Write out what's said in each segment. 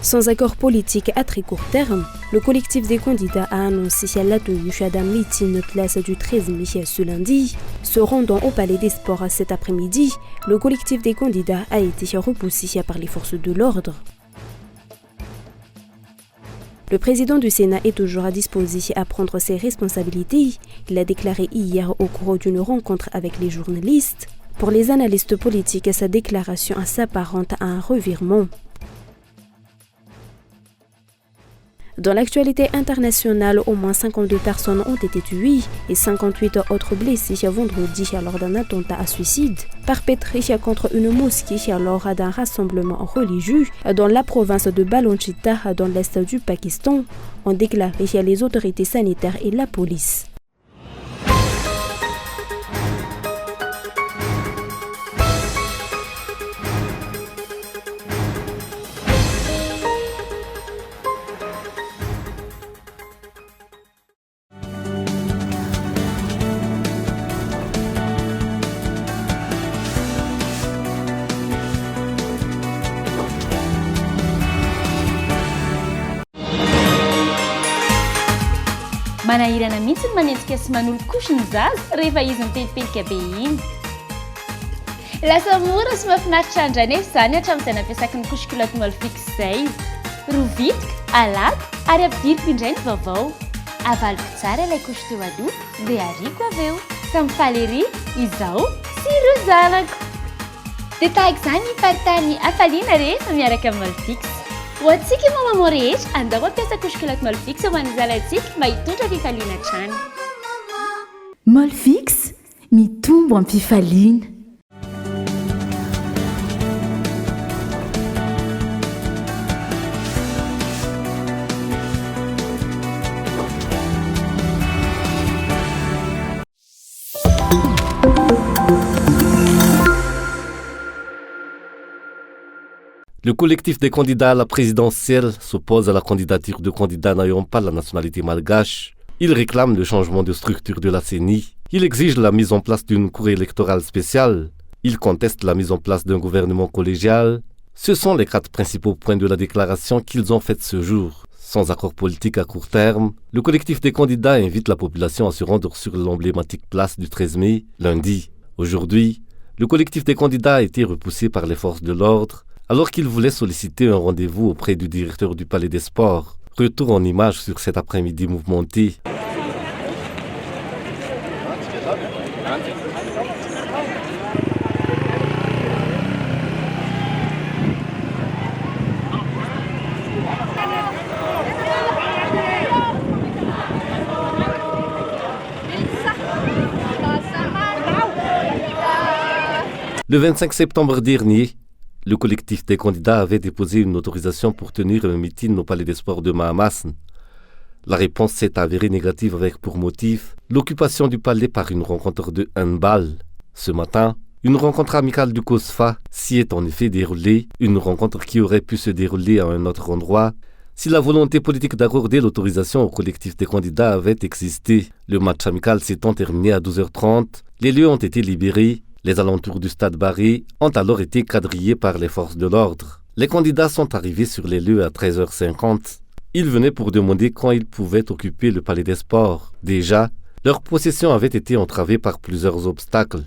Sans accord politique à très court terme, le collectif des candidats a annoncé la tenue d'un meeting place du 13 mai ce lundi. Se rendant au Palais des Sports cet après-midi, le collectif des candidats a été repoussé par les forces de l'ordre. Le président du Sénat est toujours disposé à prendre ses responsabilités. Il a déclaré hier au cours d'une rencontre avec les journalistes. Pour les analystes politiques, sa déclaration s'apparente à un revirement. Dans l'actualité internationale, au moins 52 personnes ont été tuées et 58 autres blessées vendredi lors d'un attentat à suicide perpétré contre une mosquée lors d'un rassemblement religieux dans la province de Balonchita dans l'est du Pakistan, ont déclaré les autorités sanitaires et la police. Manahirana mihitsy ny manenjika sy manolo-kosy ny zaza rehefa izy mipelipelika be iny. Lasa mora sy mahafinaritra andray nefa izany hatramin'izay nampiasako ny kosy-kilaoty Molfix izay. Rovitika, alako ary ampidiriko indray ny vaovao. Avaliko tsara ilay kosy teo aloha dia ariko avy eo. Samy faly ery izaho sy ireo zanako. Dia tahaka izany ny faritany hafaliana rehefa miaraka amin'ny Molfix. Ho antsika mamamo rehetra, andao mampiasa kosy-kilaoty Molfix ho an'ny zalantsika mba hitondra fifaliana hatrany. Molfix, mitombo am-pifaliana. Le collectif des candidats à la présidentielle s'oppose à la candidature de candidats n'ayant pas la nationalité malgache. Il réclame le changement de structure de la CENI. Il exige la mise en place d'une cour électorale spéciale. Il conteste la mise en place d'un gouvernement collégial. Ce sont les 4 principaux points de la déclaration qu'ils ont faite ce jour. Sans accord politique à court terme, le collectif des candidats invite la population à se rendre sur l'emblématique place du 13 mai, lundi. Aujourd'hui, le collectif des candidats a été repoussé par les forces de l'ordre alors qu'il voulait solliciter un rendez-vous auprès du directeur du Palais des Sports. Retour en images sur cet après-midi mouvementé. Le 25 septembre dernier, le collectif des candidats avait déposé une autorisation pour tenir un meeting au Palais des Sports de Mahamasn. La réponse s'est avérée négative avec pour motif l'occupation du palais par une rencontre de handball. Ce matin, une rencontre amicale du COSFA s'y est en effet déroulée, une rencontre qui aurait pu se dérouler à un autre endroit si la volonté politique d'accorder l'autorisation au collectif des candidats avait existé. Le match amical s'étant terminé à 12h30, les lieux ont été libérés. Les alentours du stade Barré ont alors été quadrillés par les forces de l'ordre. Les candidats sont arrivés sur les lieux à 13h50. Ils venaient pour demander quand ils pouvaient occuper le Palais des Sports. Déjà, leur possession avait été entravée par plusieurs obstacles.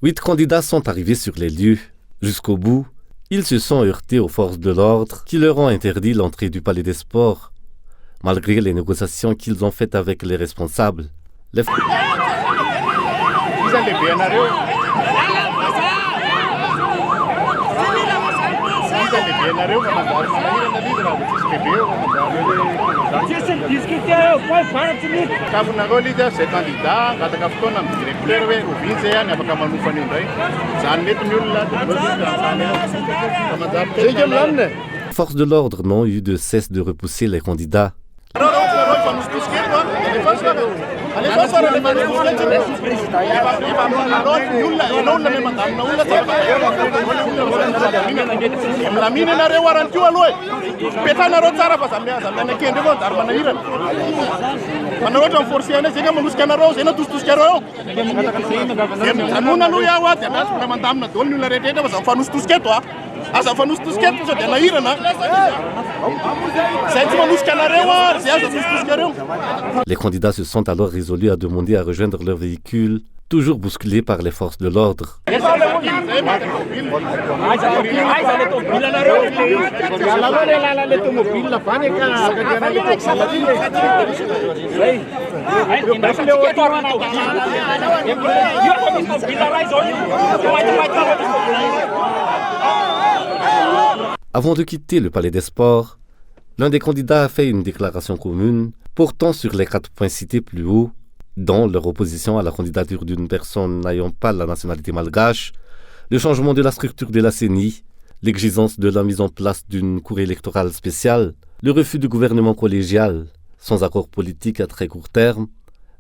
Huit candidats sont arrivés sur les lieux. Jusqu'au bout, ils se sont heurtés aux forces de l'ordre qui leur ont interdit l'entrée du Palais des Sports. Malgré les négociations qu'ils ont faites avec les responsables, les forces de l'ordre n'ont eu de cesse de repousser les candidats. Les candidats se sont alors résolus à demander à rejoindre leur véhicule, toujours bousculés par les forces de l'ordre. Avant de quitter le Palais des Sports, l'un des candidats a fait une déclaration commune portant sur les 4 points cités plus haut, dont leur opposition à la candidature d'une personne n'ayant pas la nationalité malgache, le changement de la structure de la CENI, l'exigence de la mise en place d'une cour électorale spéciale, le refus du gouvernement collégial, sans accord politique à très court terme.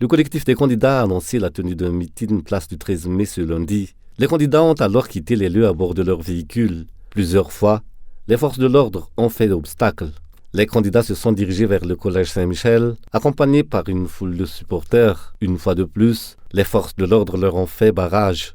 Le collectif des candidats a annoncé la tenue d'un meeting place du 13 mai ce lundi. Les candidats ont alors quitté les lieux à bord de leur véhicule. Plusieurs fois, les forces de l'ordre ont fait obstacle. Les candidats se sont dirigés vers le collège Saint-Michel, accompagnés par une foule de supporters. Une fois de plus, les forces de l'ordre leur ont fait barrage.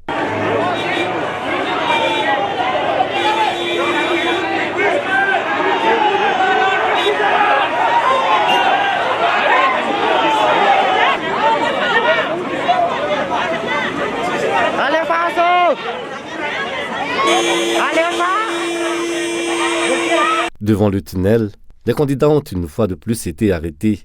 Devant le tunnel, les candidats ont une fois de plus été arrêtés.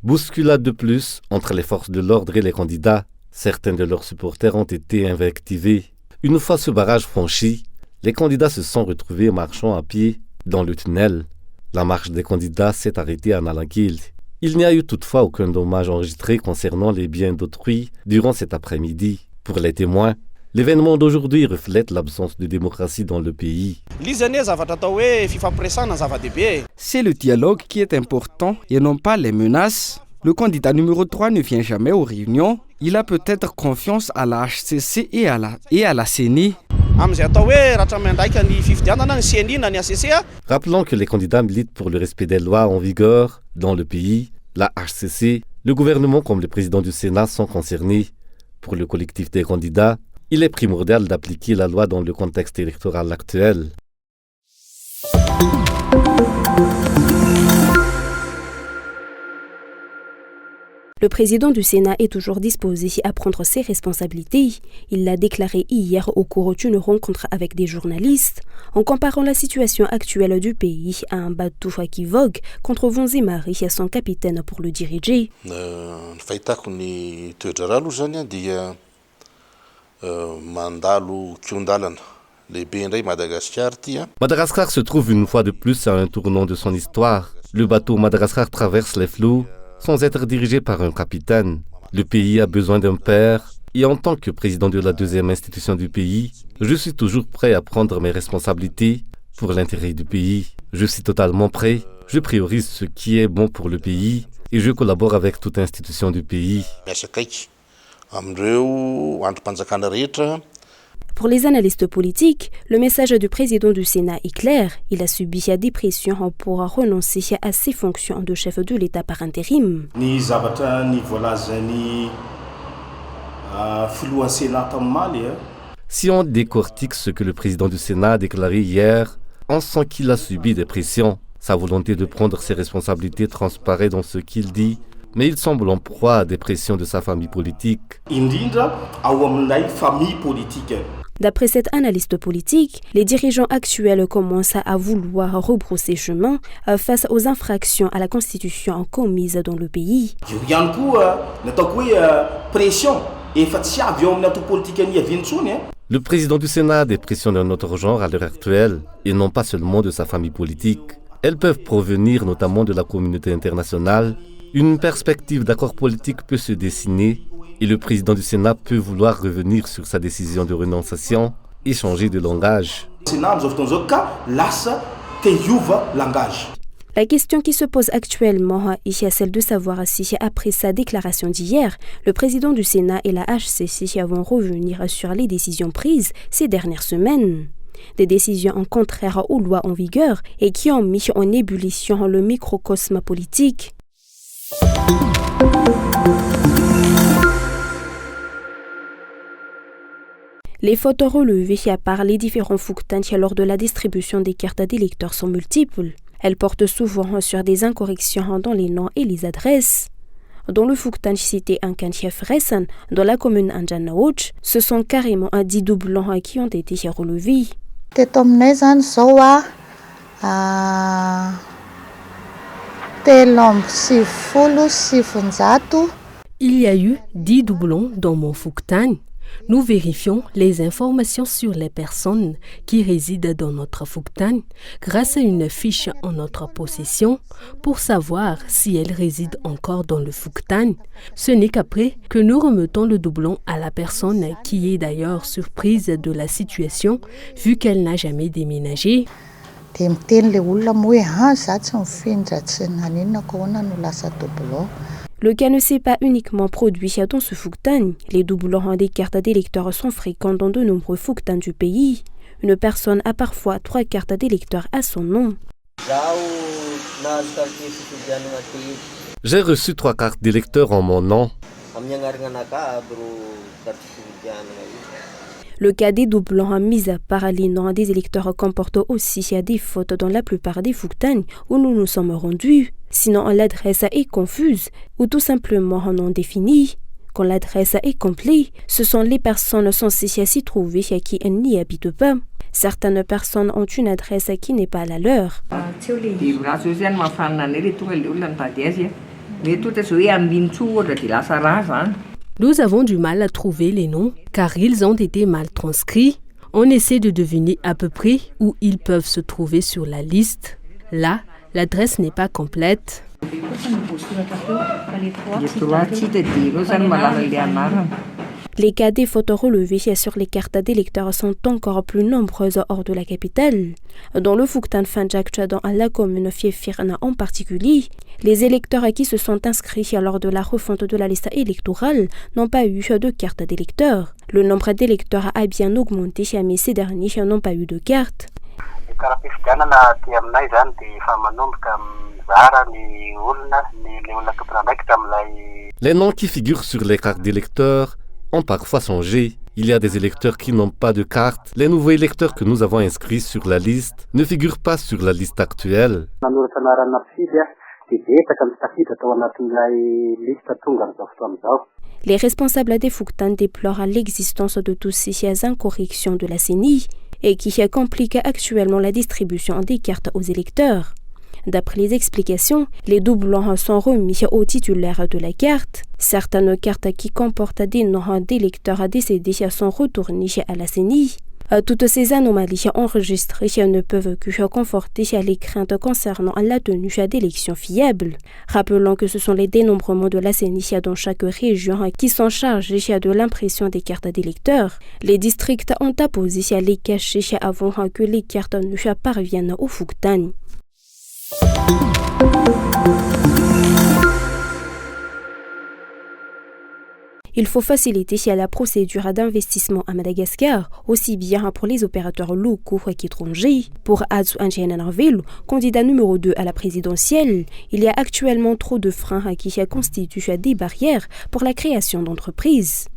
Bousculade de plus entre les forces de l'ordre et les candidats. Certains de leurs supporters ont été invectivés. Une fois ce barrage franchi, les candidats se sont retrouvés marchant à pied dans le tunnel. La marche des candidats s'est arrêtée à Nalanquil. Il n'y a eu toutefois aucun dommage enregistré concernant les biens d'autrui durant cet après-midi. Pour les témoins, l'événement d'aujourd'hui reflète l'absence de démocratie dans le pays. C'est le dialogue qui est important et non pas les menaces. Le candidat numéro 3 ne vient jamais aux réunions. Il a peut-être confiance à la HCC et à la CENI. Rappelons que les candidats militent pour le respect des lois en vigueur dans le pays. La HCC, le gouvernement comme le président du Sénat sont concernés. Pour le collectif des candidats, il est primordial d'appliquer la loi dans le contexte électoral actuel. Le président du Sénat est toujours disposé à prendre ses responsabilités. Il l'a déclaré hier au cours d'une rencontre avec des journalistes, en comparant la situation actuelle du pays à un bateau qui vogue contre vents et marées et son capitaine pour le diriger. Madagascar se trouve une fois de plus à un tournant de son histoire. Le bateau Madagascar traverse les flots sans être dirigé par un capitaine. Le pays a besoin d'un père et en tant que président de la deuxième institution du pays, je suis toujours prêt à prendre mes responsabilités pour l'intérêt du pays. Je suis totalement prêt, je priorise ce qui est bon pour le pays et je collabore avec toute institution du pays. Pour les analystes politiques, le message du président du Sénat est clair. Il a subi des pressions pour renoncer à ses fonctions de chef de l'État par intérim. Si on décortique ce que le président du Sénat a déclaré hier, on sent qu'il a subi des pressions. Sa volonté de prendre ses responsabilités transparaît dans ce qu'il dit, mais il semble en proie à des pressions de sa famille politique. D'après cet analyste politique, les dirigeants actuels commencent à vouloir rebrousser chemin face aux infractions à la Constitution commises dans le pays. Le président du Sénat a des pressions d'un autre genre à l'heure actuelle, et non pas seulement de sa famille politique. Elles peuvent provenir notamment de la communauté internationale. Une perspective d'accord politique peut se dessiner et le président du Sénat peut vouloir revenir sur sa décision de renonciation et changer de langage. La question qui se pose actuellement est celle de savoir si, après sa déclaration d'hier, le président du Sénat et la HCC vont revenir sur les décisions prises ces dernières semaines. Des décisions en contraire aux lois en vigueur et qui ont mis en ébullition le microcosme politique. Les fautes relevées par les différents Fouktans lors de la distribution des cartes d'électeurs sont multiples. Elles portent souvent sur des incorrections dans les noms et les adresses. Dans le Fouktan cité en Kanchef Ressan, dans la commune Anjanaouch, ce sont carrément 10 doublons qui ont été relevés. Il y a eu 10 doublons dans mon Fouktan. Nous vérifions les informations sur les personnes qui résident dans notre Fouktan grâce à une fiche en notre possession pour savoir si elles résident encore dans le Fouktan. Ce n'est qu'après que nous remettons le doublon à la personne qui est d'ailleurs surprise de la situation vu qu'elle n'a jamais déménagé. Le cas ne s'est pas uniquement produit dans ce Fouktan. Les doublons des cartes d'électeurs sont fréquents dans de nombreux Fouktans du pays. Une personne a parfois 3 cartes d'électeurs à son nom. J'ai reçu 3 cartes d'électeurs en mon nom. Le cas des doublons mis à part les noms des électeurs comporte aussi des fautes dans la plupart des Fouktans où nous nous sommes rendus. Sinon, l'adresse est confuse ou tout simplement non définie. Quand l'adresse est complète, ce sont les personnes censées s'y trouver qui n'y habitent pas. Certaines personnes ont une adresse qui n'est pas la leur. Nous avons du mal à trouver les noms car ils ont été mal transcrits. On essaie de deviner à peu près où ils peuvent se trouver sur la liste. Là, l'adresse n'est pas complète. Les cas des fautes relevées sur les cartes d'électeurs sont encore plus nombreuses hors de la capitale. Dans le Fouktan Fanjak, dans la commune Fiefirna en particulier, les électeurs qui se sont inscrits lors de la refonte de la liste électorale n'ont pas eu de carte d'électeur. Le nombre d'électeurs a bien augmenté, mais ces derniers n'ont pas eu de carte. Les noms qui figurent sur les cartes d'électeurs ont parfois changé. Il y a des électeurs qui n'ont pas de carte. Les nouveaux électeurs que nous avons inscrits sur la liste ne figurent pas sur la liste actuelle. Les responsables des Fouktans déplorent l'existence de tous ces incorrections de la CENI et qui compliquent actuellement la distribution des cartes aux électeurs. D'après les explications, les doublons sont remis aux titulaires de la carte. Certaines cartes qui comportent des noms d'électeurs décédés sont retournées à la CENI. Toutes ces anomalies enregistrées ne peuvent que conforter les craintes concernant la tenue d'élections fiables. Rappelons que ce sont les dénombrements de la CENI dans chaque région qui sont chargés de l'impression des cartes d'électeurs. Les districts ont apposé à les cacher avant que les cartes ne parviennent au Fouktan. Il faut faciliter la procédure d'investissement à Madagascar, aussi bien pour les opérateurs locaux qu'étrangers. Pour Adsu Anjananarvelu, candidat numéro 2 à la présidentielle, il y a actuellement trop de freins qui constituent des barrières pour la création d'entreprises.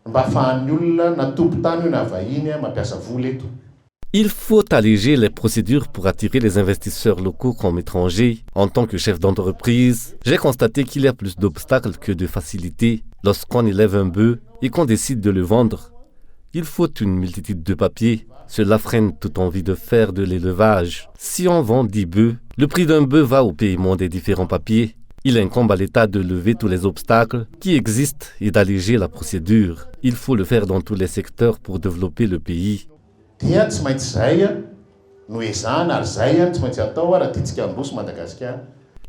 Mba afahan'ny olona natompo tany io na vahiny mampiasa vola eto. Il faut alléger les procédures pour attirer les investisseurs locaux comme étrangers. En tant que chef d'entreprise, j'ai constaté qu'il y a plus d'obstacles que de facilités. Lorsqu'on élève un bœuf et qu'on décide de le vendre, il faut une multitude de papiers. Cela freine toute envie de faire de l'élevage. Si on vend 10 bœufs, le prix d'un bœuf va au paiement des différents papiers. Il incombe à l'État de lever tous les obstacles qui existent et d'alléger la procédure. Il faut le faire dans tous les secteurs pour développer le pays.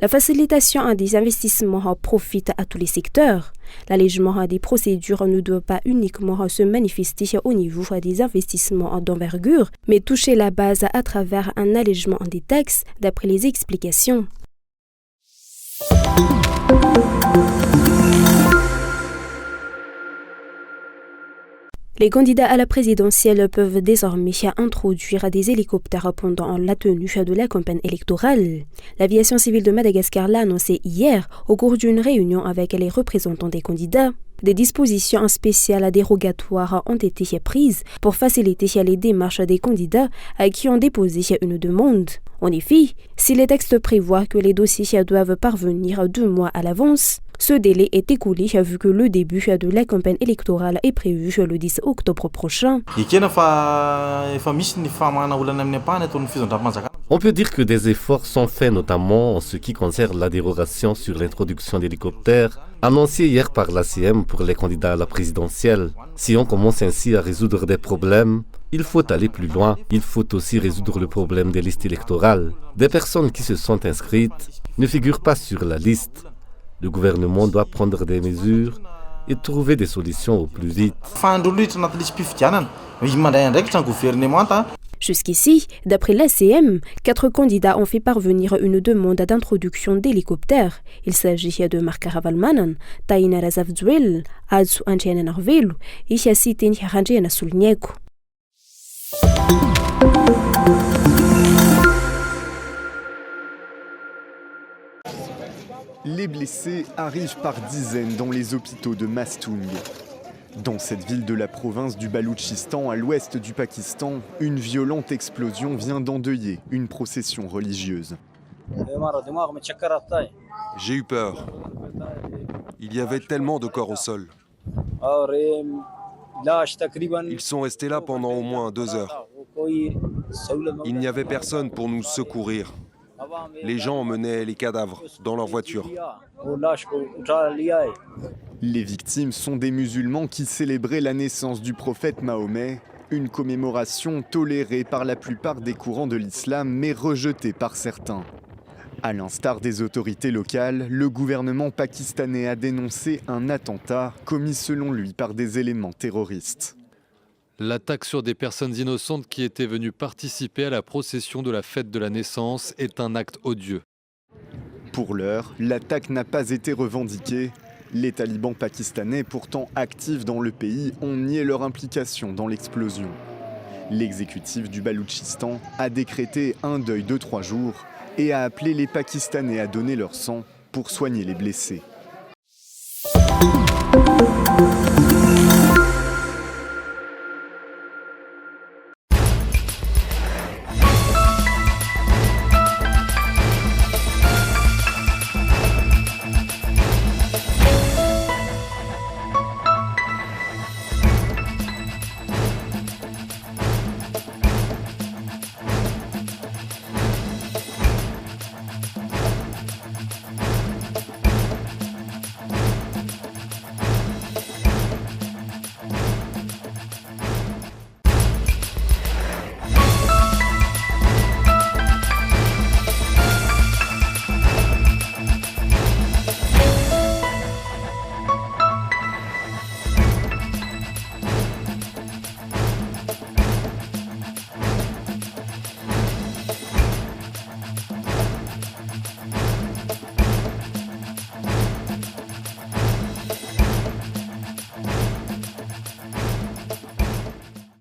La facilitation des investissements profite à tous les secteurs. L'allègement des procédures ne doit pas uniquement se manifester au niveau des investissements d'envergure, mais toucher la base à travers un allègement des taxes, d'après les explications. Les candidats à la présidentielle peuvent désormais introduire des hélicoptères pendant la tenue de la campagne électorale. L'aviation civile de Madagascar l'a annoncé hier au cours d'une réunion avec les représentants des candidats. Des dispositions spéciales dérogatoires ont été prises pour faciliter les démarches des candidats qui ont déposé une demande. En effet, si les textes prévoient que les dossiers doivent parvenir 2 mois à l'avance, ce délai est écoulé vu que le début de la campagne électorale est prévu le 10 octobre prochain. On peut dire que des efforts sont faits notamment en ce qui concerne la dérogation sur l'introduction d'hélicoptères annoncée hier par l'ACM pour les candidats à la présidentielle. Si on commence ainsi à résoudre des problèmes, il faut aller plus loin. Il faut aussi résoudre le problème des listes électorales. Des personnes qui se sont inscrites ne figurent pas sur la liste. Le gouvernement doit prendre des mesures et trouver des solutions au plus vite. Jusqu'ici, d'après l'ACM, 4 candidats ont fait parvenir une demande d'introduction d'hélicoptères. Il s'agit de Mark Ravalmanan, Taina Razavdouel, Adsu Anjana Narvelu et Yassiten Haranjana Sulnieko. Les blessés arrivent par dizaines dans les hôpitaux de Mastung. Dans cette ville de la province du Baloutchistan, à l'ouest du Pakistan, une violente explosion vient d'endeuiller une procession religieuse. J'ai eu peur. Il y avait tellement de corps au sol. Ils sont restés là pendant au moins 2 heures. Il n'y avait personne pour nous secourir. Les gens emmenaient les cadavres dans leur voiture. Les victimes sont des musulmans qui célébraient la naissance du prophète Mahomet, une commémoration tolérée par la plupart des courants de l'islam mais rejetée par certains. À l'instar des autorités locales, le gouvernement pakistanais a dénoncé un attentat commis selon lui par des éléments terroristes. L'attaque sur des personnes innocentes qui étaient venues participer à la procession de la fête de la naissance est un acte odieux. Pour l'heure, l'attaque n'a pas été revendiquée. Les talibans pakistanais, pourtant actifs dans le pays, ont nié leur implication dans l'explosion. L'exécutif du Baloutchistan a décrété un deuil de 3 jours et a appelé les Pakistanais à donner leur sang pour soigner les blessés.